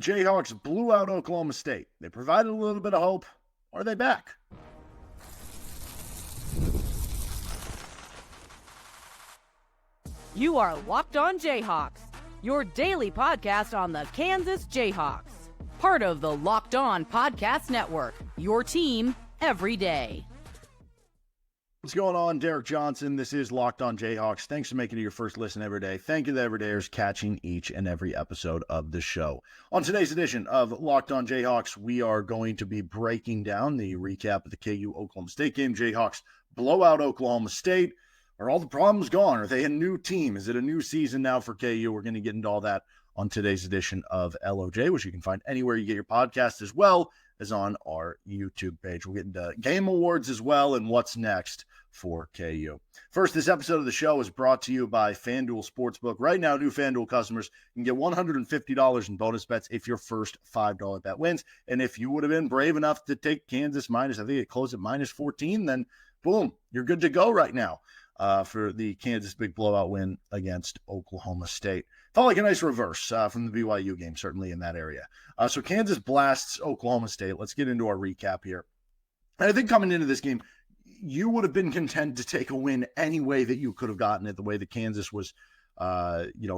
Jayhawks blew out Oklahoma State. They provided a little bit of hope. Are they back? You are Locked On Jayhawks, your daily podcast on the Kansas Jayhawks. Part of the Locked On Podcast Network, your team every day. What's going on? Derek Johnson. This is Locked On Jayhawks. Thanks for making it your first listen every day. Thank you to the everydayers catching each and every episode of the show. On today's edition of Locked On Jayhawks, we are going to be breaking down the recap of the KU Oklahoma State game. Jayhawks blow out Oklahoma State. Are all the problems gone? Are they a new team? Is it a new season now for KU? We're going to get into all that on today's edition of LOJ, which you can find anywhere you get your podcast, as well as on our YouTube page. We'll get into game awards as well and what's next for KU. First, this episode of the show is brought to you by FanDuel Sportsbook. Right now, new FanDuel customers can get $150 in bonus bets if your first $5 bet wins. And if you would have been brave enough to take Kansas minus, I think it closed at minus 14, then boom, you're good to go right now for the Kansas big blowout win against Oklahoma State. Felt like a nice reverse from the BYU game, certainly in that area. So Kansas blasts Oklahoma State. Let's get into our recap here. And I think coming into this game, you would have been content to take a win any way that you could have gotten it, the way that Kansas was,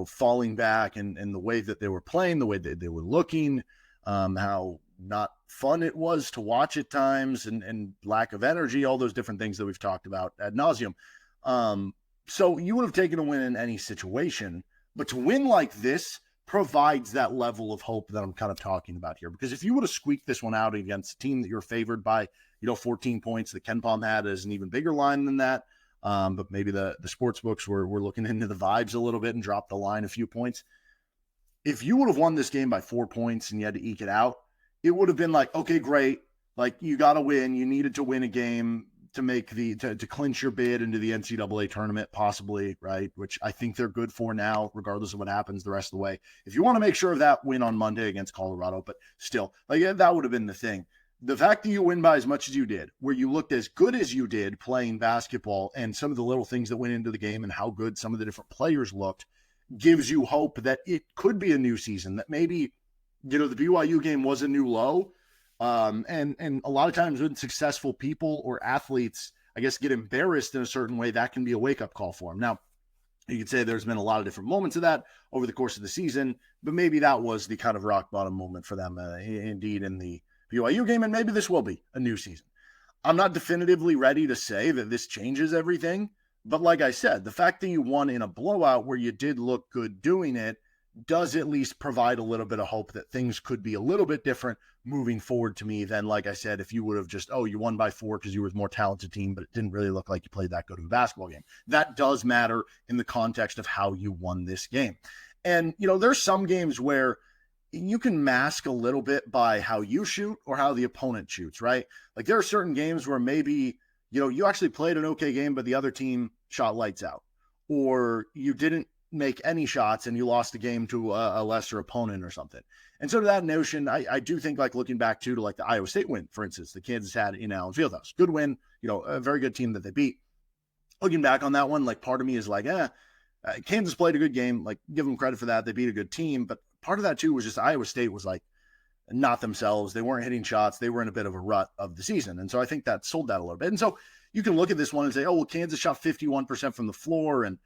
falling back and the way that they were playing, the way that they were looking, how not fun it was to watch at times and lack of energy, all those different things that we've talked about ad nauseum. So you would have taken a win in any situation, but to win like this provides that level of hope that I'm kind of talking about here. Because if you would have squeaked this one out against a team that you're favored by, 14 points, that Ken Palm had as an even bigger line than that, but maybe the sports books were looking into the vibes a little bit and dropped the line a few points. If you would have won this game by 4 points and you had to eke it out, it would have been like, okay, great. Like, you got to win. You needed to win a game to make to clinch your bid into the NCAA tournament, possibly, right? Which I think they're good for now, regardless of what happens the rest of the way. If you want to make sure of that win on Monday against Colorado, but still, that would have been the thing. The fact that you win by as much as you did, where you looked as good as you did playing basketball, and some of the little things that went into the game and how good some of the different players looked, gives you hope that it could be a new season, that maybe, the BYU game was a new low. And a lot of times when successful people or athletes, I guess, get embarrassed in a certain way, that can be a wake-up call for them. Now, you could say there's been a lot of different moments of that over the course of the season, but maybe that was the kind of rock bottom moment for them, indeed, in the BYU game, and maybe this will be a new season. I'm not definitively ready to say that this changes everything, but like I said, the fact that you won in a blowout where you did look good doing it does at least provide a little bit of hope that things could be a little bit different moving forward to me than, like I said, if you would have just, you won by 4 because you were the more talented team, but it didn't really look like you played that good of a basketball game. That does matter in the context of how you won this game. And, there's some games where you can mask a little bit by how you shoot or how the opponent shoots, right? Like, there are certain games where maybe, you actually played an okay game, but the other team shot lights out, or you didn't make any shots and you lost the game to a lesser opponent or something. And so to that notion, I do think, like, looking back to like the Iowa State win, for instance, the Kansas had in Allen Fieldhouse, good win, a very good team that they beat. Looking back on that one, like, part of me is like, Kansas played a good game, like, give them credit for that. They beat a good team. But part of that too was just Iowa State was like not themselves. They weren't hitting shots. They were in a bit of a rut of the season. And so I think that sold that a little bit. And so you can look at this one and say, Kansas shot 51% from the floor, and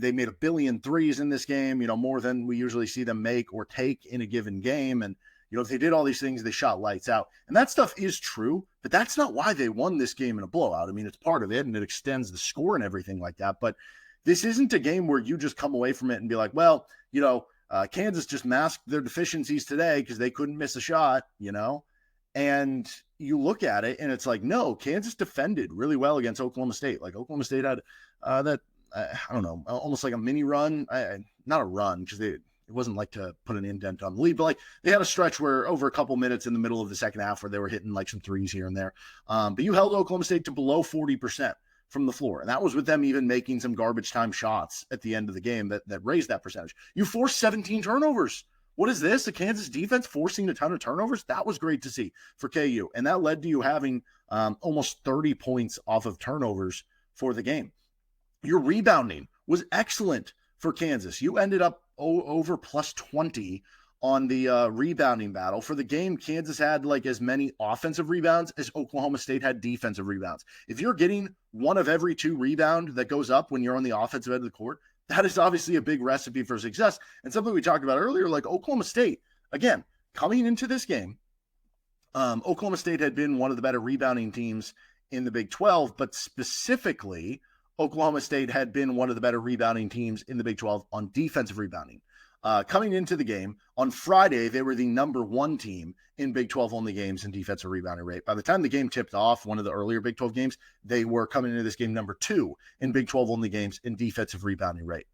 they made 1 billion threes in this game, more than we usually see them make or take in a given game. And, if they did all these things, they shot lights out. And that stuff is true, but that's not why they won this game in a blowout. I mean, it's part of it, and it extends the score and everything like that. But this isn't a game where you just come away from it and be like, Kansas just masked their deficiencies today because they couldn't miss a shot, and you look at it and it's like, no, Kansas defended really well against Oklahoma State. Like, Oklahoma State had almost like a mini run, not a run because it wasn't like to put an indent on the lead, but like they had a stretch where over a couple minutes in the middle of the second half where they were hitting like some threes here and there. But you held Oklahoma State to below 40% from the floor. And that was with them even making some garbage time shots at the end of the game that raised that percentage. You forced 17 turnovers. What is this? The Kansas defense forcing a ton of turnovers? That was great to see for KU. And that led to you having almost 30 points off of turnovers for the game. Your rebounding was excellent for Kansas. You ended up over plus 20 on the rebounding battle. For the game, Kansas had like as many offensive rebounds as Oklahoma State had defensive rebounds. If you're getting one of every 2 rebound that goes up when you're on the offensive end of the court, that is obviously a big recipe for success. And something we talked about earlier, like Oklahoma State, again, coming into this game, Oklahoma State had been one of the better rebounding teams in the Big 12, but specifically, Oklahoma State had been one of the better rebounding teams in the Big 12 on defensive rebounding. Coming into the game, on Friday, they were the number 1 team in Big 12 only games in defensive rebounding rate. By the time the game tipped off, one of the earlier Big 12 games, they were coming into this game number 2 in Big 12 only games in defensive rebounding rate.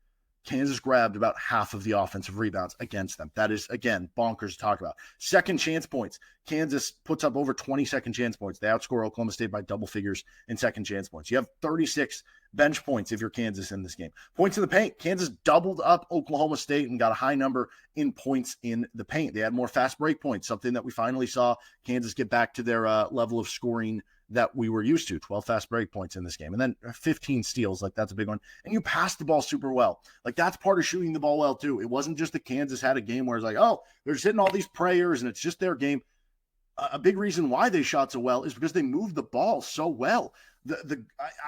Kansas grabbed about half of the offensive rebounds against them. That is, again, bonkers to talk about. Second chance points. Kansas puts up over 20 second chance points. They outscore Oklahoma State by double figures in second chance points. You have 36 bench points if you're Kansas in this game. Points in the paint. Kansas doubled up Oklahoma State and got a high number in points in the paint. They had more fast break points, something that we finally saw Kansas get back to their level of scoring that we were used to. 12 fast break points in this game. And then 15 steals. Like, that's a big one. And you passed the ball super well. Like, that's part of shooting the ball well, too. It wasn't just that Kansas had a game where it's like, oh, they're just hitting all these prayers and it's just their game. A big reason why they shot so well is because they moved the ball so well.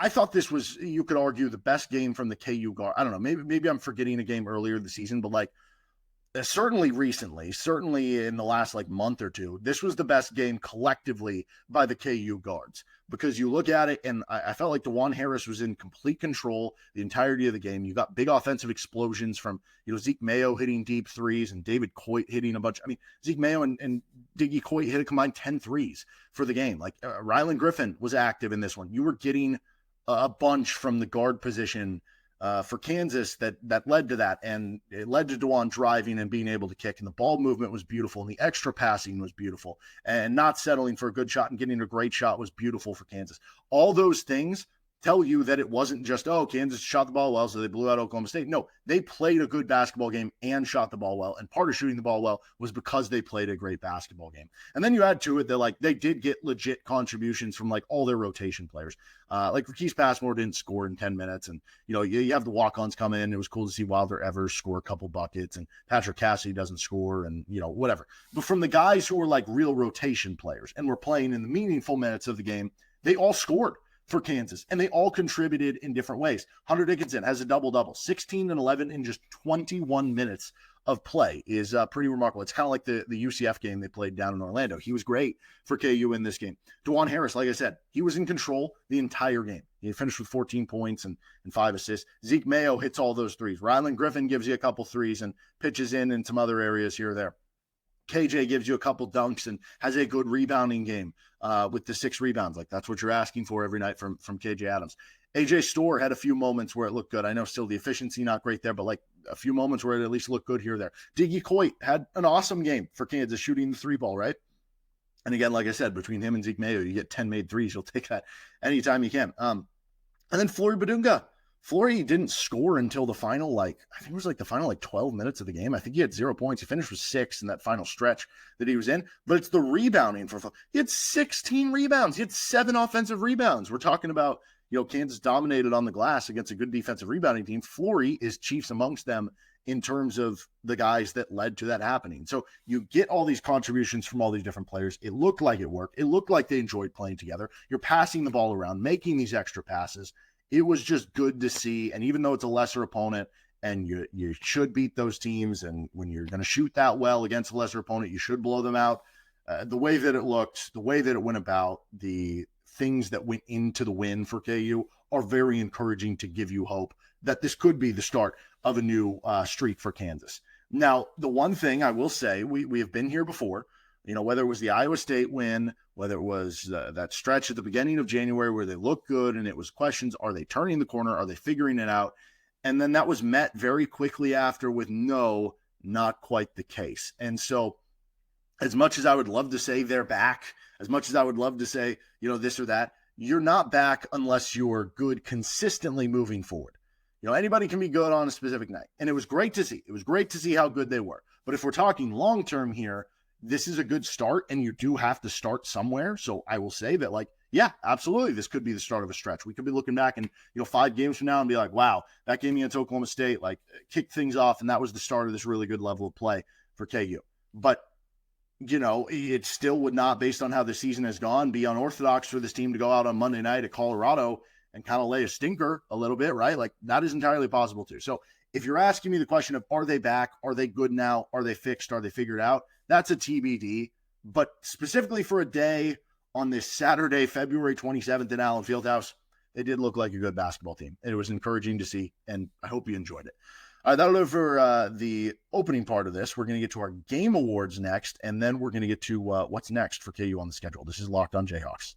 I thought this was, you could argue, the best game from the KU guard. I don't know. Maybe I'm forgetting a game earlier this season, but like, certainly recently, certainly in the last like month or two, this was the best game collectively by the KU guards, because you look at it and I felt like Dajuan Harris was in complete control the entirety of the game. You got big offensive explosions from, Zeke Mayo hitting deep threes and David Coit hitting a bunch. I mean, Zeke Mayo and Diggy Coit hit a combined 10 threes for the game. Like, Rylan Griffin was active in this one. You were getting a bunch from the guard position for Kansas that led to that, and it led to Dajuan driving and being able to kick, and the ball movement was beautiful, and the extra passing was beautiful, and not settling for a good shot and getting a great shot was beautiful for Kansas. All those things tell you that it wasn't just, oh, Kansas shot the ball well, so they blew out Oklahoma State. No, they played a good basketball game and shot the ball well, and part of shooting the ball well was because they played a great basketball game. And then you add to it that, they did get legit contributions from, all their rotation players. Rakeem Passmore didn't score in 10 minutes, and, you have the walk-ons come in. It was cool to see Wilder Evers score a couple buckets, and Patrick Cassidy doesn't score, and, whatever. But from the guys who were, real rotation players and were playing in the meaningful minutes of the game, they all scored for Kansas, and they all contributed in different ways. Hunter Dickinson has a double-double, 16 and 11 in just 21 minutes of play is pretty remarkable. It's kind of like the UCF game they played down in Orlando. He was great for KU in this game. Dajuan Harris, like I said, he was in control the entire game. He finished with 14 points and 5 assists. Zeke Mayo hits all those threes. Rylan Griffin gives you a couple threes and pitches in some other areas here or there. KJ gives you a couple dunks and has a good rebounding game with the 6 rebounds. That's what you're asking for every night from KJ Adams. AJ Storr had a few moments where it looked good. I know still the efficiency not great there, but a few moments where it at least looked good here or there. Diggy Coit had an awesome game for Kansas shooting the 3-ball, right? And again, like I said, between him and Zeke Mayo, you get 10 made threes. You'll take that anytime you can. And then Flory Badunga. Flory didn't score until the final, I think it was the final 12 minutes of the game. I think he had 0 points. He finished with 6 in that final stretch that he was in. But it's the rebounding for he had 16 rebounds. He had 7 offensive rebounds. We're talking about, Kansas dominated on the glass against a good defensive rebounding team. Flory is chiefs amongst them in terms of the guys that led to that happening. So you get all these contributions from all these different players. It looked like it worked. It looked like they enjoyed playing together. You're passing the ball around, making these extra passes. It was just good to see. And even though it's a lesser opponent and you should beat those teams, and when you're going to shoot that well against a lesser opponent, you should blow them out. The way that it looked, the way that it went about, the things that went into the win for KU are very encouraging to give you hope that this could be the start of a new streak for Kansas. Now, the one thing I will say, we have been here before, whether it was the Iowa State win, whether it was that stretch at the beginning of January where they looked good and it was questions, are they turning the corner? Are they figuring it out? And then that was met very quickly after with no, not quite the case. And so as much as I would love to say they're back, as much as I would love to say, this or that, you're not back unless you're good consistently moving forward. Anybody can be good on a specific night. And it was great to see. It was great to see how good they were. But if we're talking long-term here, this is a good start, and you do have to start somewhere. So I will say that, yeah, absolutely, this could be the start of a stretch. We could be looking back and, 5 games from now and be like, wow, that game against Oklahoma State, kicked things off, and that was the start of this really good level of play for KU. but it still would not, based on how the season has gone, be unorthodox for this team to go out on Monday night at Colorado and kind of lay a stinker a little bit, right? Like that is entirely possible too. So if you're asking me the question of, are they back? Are they good now? Are they fixed? Are they figured out? That's a TBD. But specifically for a day on this Saturday, February 27th in Allen Fieldhouse, they did look like a good basketball team. It was encouraging to see, and I hope you enjoyed it. All right, that'll do it for the opening part of this. We're going to get to our game awards next, and then we're going to get to what's next for KU on the schedule. This is Locked on Jayhawks.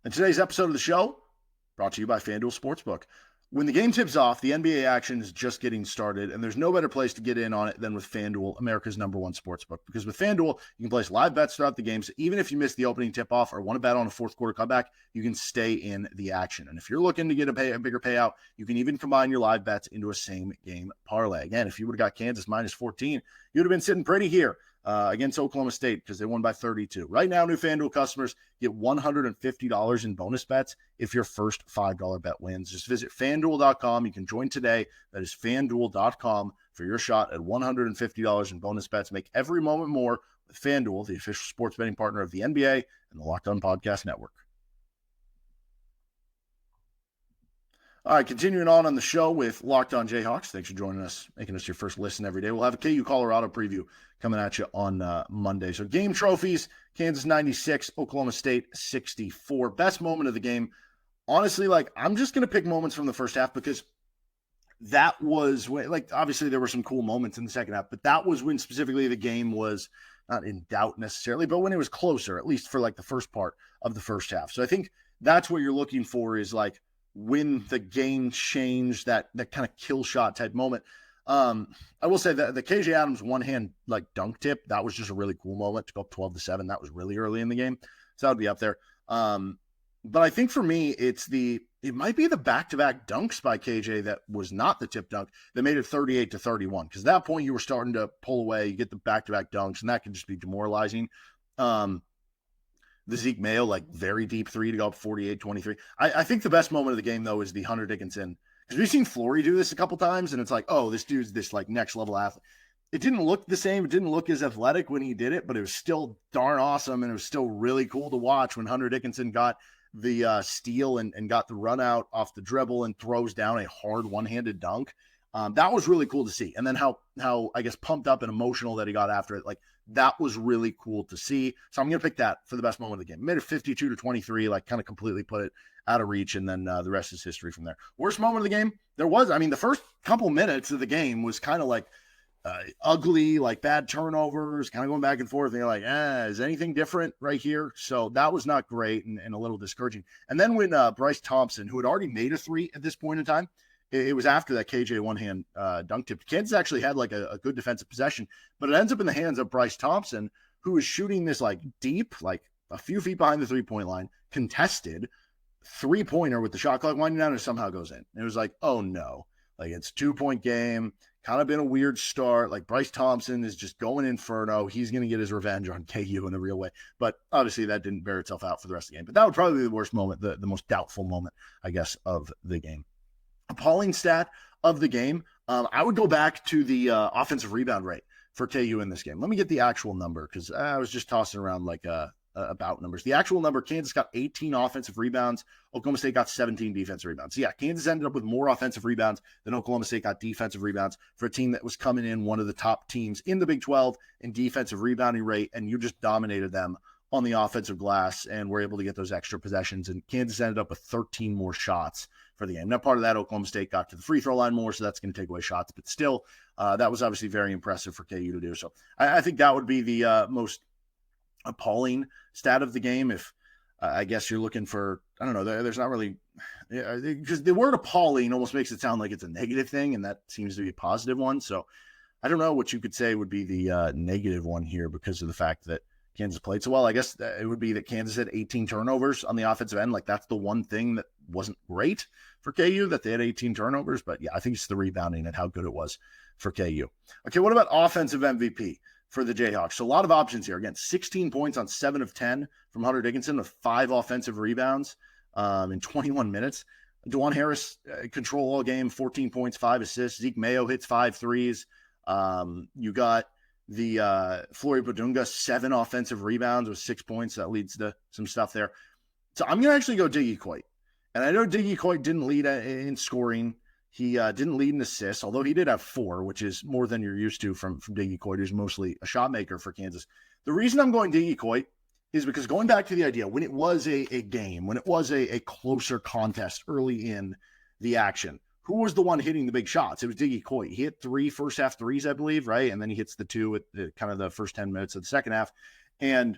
And today's episode of the show brought to you by FanDuel Sportsbook. When the game tips off, the NBA action is just getting started, and there's no better place to get in on it than with FanDuel, America's #1 sportsbook. Because with FanDuel, you can place live bets throughout the game, so even if you miss the opening tip-off or want to bet on a fourth quarter comeback, you can stay in the action. And if you're looking to get a bigger payout, you can even combine your live bets into a same-game parlay. Again, if you would have got Kansas minus 14, you would have been sitting pretty here against Oklahoma State because they won by 32. Right now, new FanDuel customers get $150 in bonus bets if your first $5 bet wins. Just visit FanDuel.com. You can join today. That is FanDuel.com for your shot at $150 in bonus bets. Make every moment more with FanDuel, the official sports betting partner of the NBA and the Locked On Podcast Network. All right, continuing on the show with Locked On Jayhawks. Thanks for joining us, making us your first listen every day. We'll have a KU Colorado preview coming at you on Monday. So game trophies, Kansas 96, Oklahoma State 64. Best moment of the game. Honestly, I'm just going to pick moments from the first half because that was when, obviously there were some cool moments in the second half, but that was when specifically the game was not in doubt necessarily, but when it was closer, at least for the first part of the first half. So I think that's what you're looking for is when the game changed, that kind of kill shot type moment. I will say that the KJ Adams one-hand dunk tip, that was just a really cool moment to go up 12-7. That was really early in the game. So that would be up there. But I think for me, it might be the back-to-back dunks by KJ that was not the tip dunk that made it 38-31. Because at that point you were starting to pull away, you get the back-to-back dunks, and that can just be demoralizing. The Zeke Mayo, very deep three to go up 48-23. I think the best moment of the game, though, is the Hunter Dickinson. Because we've seen Flory do this a couple times, and it's this dude's this next level athlete. It didn't look the same. It didn't look as athletic when he did it, but it was still darn awesome, and it was still really cool to watch when Hunter Dickinson got the steal and got the run out off the dribble and throws down a hard one-handed dunk. That was really cool to see. And then how I guess pumped up and emotional that he got after it. That was really cool to see. So I'm going to pick that for the best moment of the game. Made it 52-23, kind of completely put it out of reach. And then the rest is history from there. Worst moment of the game? The first couple minutes of the game was kind of ugly, bad turnovers, kind of going back and forth. And you're is anything different right here? So that was not great and a little discouraging. And then when Bryce Thompson, who had already made a three at this point in time, it was after that KJ one-hand dunk tip. Kansas actually had a good defensive possession, but it ends up in the hands of Bryce Thompson, who is shooting this deep, a few feet behind the three-point line, contested three-pointer with the shot clock winding down, and it somehow goes in. It was oh no. It's 2-point game, kind of been a weird start. Bryce Thompson is just going inferno. He's going to get his revenge on KU in a real way. But obviously that didn't bear itself out for the rest of the game. But that would probably be the worst moment, the most doubtful moment, I guess, of the game. Appalling stat of the game, I would go back to the offensive rebound rate for KU in this game. Let me get the actual number because I was just tossing around about numbers. The actual number, Kansas got 18 offensive rebounds. Oklahoma State got 17 defensive rebounds. So yeah, Kansas ended up with more offensive rebounds than Oklahoma State got defensive rebounds for a team that was coming in one of the top teams in the Big 12 in defensive rebounding rate, and you just dominated them on the offensive glass and were able to get those extra possessions. And Kansas ended up with 13 more shots for the game. Now, part of that, Oklahoma State got to the free throw line more, so that's going to take away shots. But still, that was obviously very impressive for KU to do. So I think that would be the most appalling stat of the game. If I guess you're looking for, I don't know, there's not really, because the word appalling almost makes it sound like it's a negative thing, and that seems to be a positive one. So I don't know what you could say would be the negative one here because of the fact that Kansas played so well. I guess it would be that Kansas had 18 turnovers on the offensive end. That's the one thing that wasn't great for KU, that they had 18 turnovers. But yeah, I think it's the rebounding and how good it was for KU. Okay, what about offensive MVP for the Jayhawks? So a lot of options here. Again, 16 points on 7 of 10 from Hunter Dickinson with 5 offensive rebounds in 21 minutes. Dajuan Harris control all game, 14 points, 5 assists. Zeke Mayo hits 5 threes. You got the Flory Badunga, 7 offensive rebounds with 6 points. That leads to some stuff there. So I'm going to actually go Diggy Coit. And I know Diggy Coit didn't lead in scoring. He didn't lead in assists, although he did have 4, which is more than you're used to from Diggy Coit, who's mostly a shot maker for Kansas. The reason I'm going Diggy Coit is because going back to the idea, when it was a game, when it was a closer contest early in the action, who was the one hitting the big shots? It was Diggy Coit. He hit 3 first-half threes, I believe, right? And then he hits the 2 at kind of the first 10 minutes of the second half. And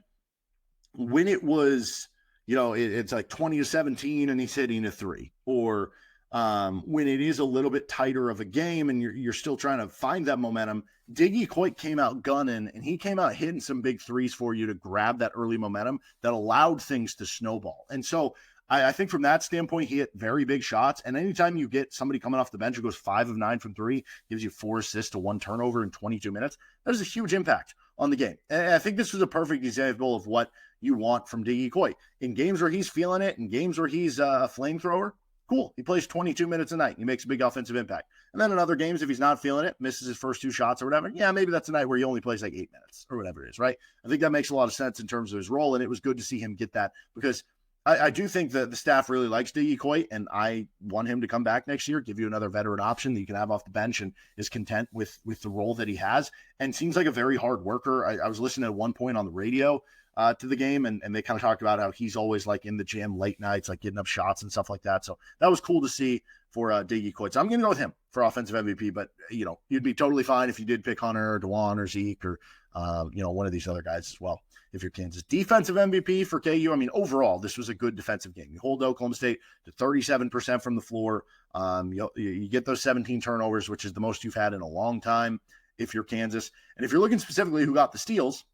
when it was, it's like 20-17 and he's hitting a 3, or when it is a little bit tighter of a game and you're still trying to find that momentum, Diggy Coit came out gunning, and he came out hitting some big threes for you to grab that early momentum that allowed things to snowball. And so I think from that standpoint, he hit very big shots. And anytime you get somebody coming off the bench who goes 5 of 9 from 3, gives you 4 assists to 1 turnover in 22 minutes, that is a huge impact on the game. And I think this was a perfect example of what you want from Diggy Coit. In games where he's feeling it, in games where he's a flamethrower, cool. He plays 22 minutes a night. He makes a big offensive impact. And then in other games, if he's not feeling it, misses his first 2 shots or whatever, yeah, maybe that's a night where he only plays like 8 minutes or whatever it is, right? I think that makes a lot of sense in terms of his role, and it was good to see him get that, because I do think that the staff really likes Diggy Coit, and I want him to come back next year, give you another veteran option that you can have off the bench and is content with the role that he has, and seems like a very hard worker. I was listening at one point on the radio to the game, and they kind of talked about how he's always like in the gym late nights, like getting up shots and stuff like that. So that was cool to see for Diggy Coit. So I'm going to go with him for offensive MVP, but you'd be totally fine if you did pick Hunter or Dajuan or Zeke or one of these other guys as well if you're Kansas. Defensive MVP for KU, I mean, overall, this was a good defensive game. You hold Oklahoma State to 37% from the floor. You get those 17 turnovers, which is the most you've had in a long time if you're Kansas. And if you're looking specifically who got the steals,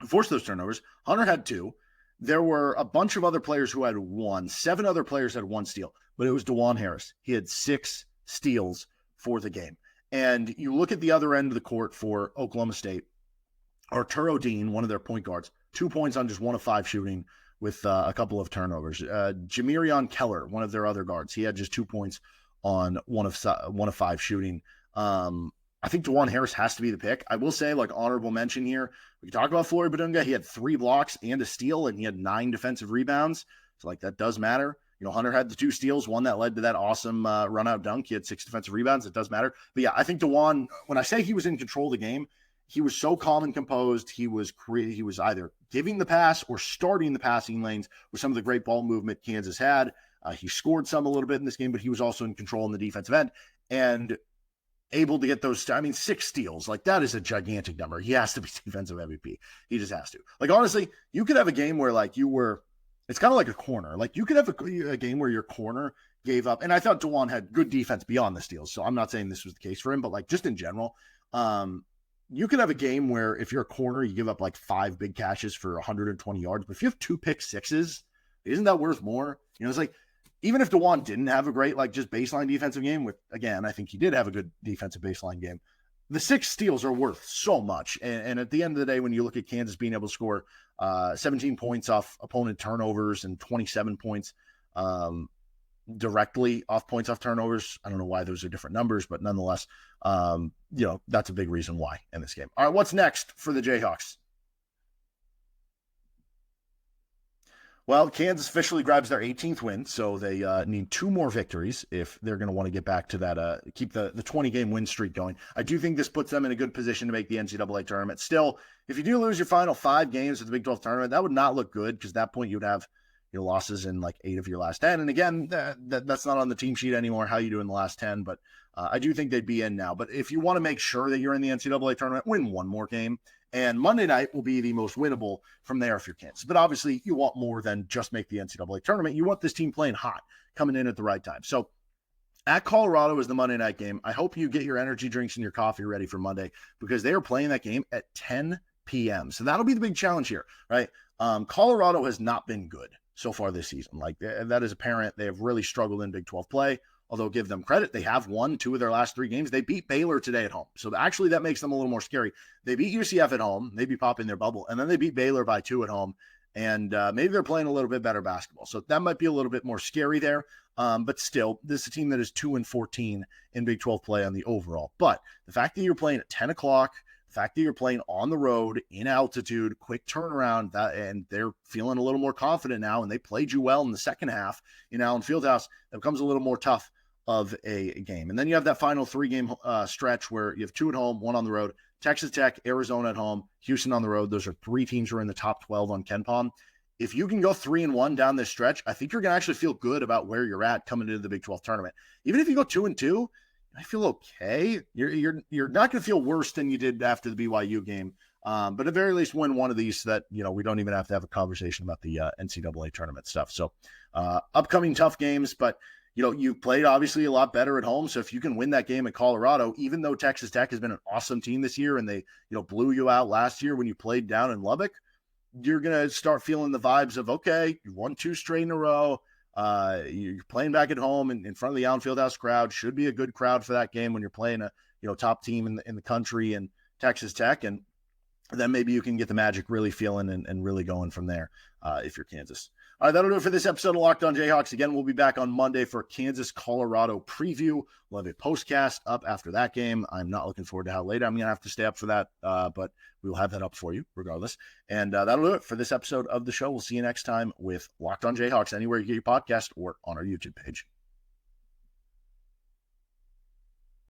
forced those turnovers, Hunter had 2. There were a bunch of other players who had 1. 7 other players had 1 steal, but it was Dajuan Harris. He had 6 steals for the game. And you look at the other end of the court for Oklahoma State, Arturo Dean, one of their point guards, 2 points on just 1 of 5 shooting with a couple of turnovers. Jamirion Keller, one of their other guards, he had just 2 points on 1 of 5 shooting. I think Dajuan Harris has to be the pick. I will say, like, honorable mention here, we can talk about Flory Badunga. He had 3 blocks and a steal, and he had 9 defensive rebounds. So, like, that does matter. Hunter had the 2 steals, one that led to that awesome run-out dunk. He had 6 defensive rebounds. It does matter. But, yeah, I think Dajuan, when I say he was in control of the game, he was so calm and composed. He was either giving the pass or starting the passing lanes with some of the great ball movement Kansas had. He scored some a little bit in this game, but he was also in control in the defensive end and able to get those, 6 steals. Like, that is a gigantic number. He has to be defensive MVP. He just has to. Like, honestly, you could have a game where, like, it's kind of like a corner. Like, you could have a game where your corner gave up, and I thought Dajuan had good defense beyond the steals, so I'm not saying this was the case for him, but, like, just in general, you could have a game where if you're a corner, you give up like 5 big catches for 120 yards. But if you have 2 pick sixes, isn't that worth more? It's like, even if Dajuan didn't have a great, like, just baseline defensive game, with, again, I think he did have a good defensive baseline game, the 6 steals are worth so much. And at the end of the day, when you look at Kansas being able to score 17 points off opponent turnovers and 27 points directly off points off turnovers, I don't know why those are different numbers, but nonetheless, that's a big reason why in this game. All right, what's next for the Jayhawks? Well, Kansas officially grabs their 18th win, so they need 2 more victories if they're going to want to get back to that, keep the 20-game win streak going. I do think this puts them in a good position to make the NCAA tournament. Still, if you do lose your final 5 games of the Big 12 tournament, that would not look good, because at that point you would have losses in like 8 of your last 10. And again, that's not on the team sheet anymore, how you do in the last 10, but I do think they'd be in now. But if you want to make sure that you're in the NCAA tournament, win 1 more game. And Monday night will be the most winnable from there if you're Kansas. But obviously, you want more than just make the NCAA tournament. You want this team playing hot, coming in at the right time. So at Colorado is the Monday night game. I hope you get your energy drinks and your coffee ready for Monday, because they are playing that game at 10 p.m. So that'll be the big challenge here, right? Colorado has not been good so far this season. Like, that is apparent. They have really struggled in Big 12 play. Although, give them credit, they have won 2 of their last 3 games. They beat Baylor today at home. So actually that makes them a little more scary. They beat UCF at home, maybe popping their bubble, and then they beat Baylor by 2 at home. and maybe they're playing a little bit better basketball. So that might be a little bit more scary there. But still, this is a team that is 2-14 in Big 12 play on the overall. But the fact that you're playing at 10 o'clock, the fact that you're playing on the road, in altitude, quick turnaround, and they're feeling a little more confident now, and they played you well in the second half in Allen Fieldhouse, that becomes a little more tough of a game. And then you have that final 3-game stretch where you have 2 at home, 1 on the road. Texas Tech, Arizona at home, Houston on the road. Those are 3 teams who are in the top 12 on KenPom. If you can go 3-1 down this stretch, I think you're going to actually feel good about where you're at coming into the Big 12 tournament. Even if you go 2-2, I feel okay. You're not going to feel worse than you did after the BYU game, but at the very least win one of these so that, we don't even have to have a conversation about the NCAA tournament stuff. So upcoming tough games, but you played obviously a lot better at home. So if you can win that game at Colorado, even though Texas Tech has been an awesome team this year and they, blew you out last year when you played down in Lubbock, you're going to start feeling the vibes of, okay, you won 2 straight in a row. You're playing back at home in front of the Allen Fieldhouse crowd. Should be a good crowd for that game when you're playing a, top team in the country and Texas Tech. And then maybe you can get the magic really feeling and really going from there if you're Kansas. All right, that'll do it for this episode of Locked On Jayhawks. Again, we'll be back on Monday for Kansas-Colorado preview. We'll have a postcast up after that game. I'm not looking forward to how late I'm going to have to stay up for that, but we will have that up for you regardless. And that'll do it for this episode of the show. We'll see you next time with Locked On Jayhawks, anywhere you get your podcast or on our YouTube page.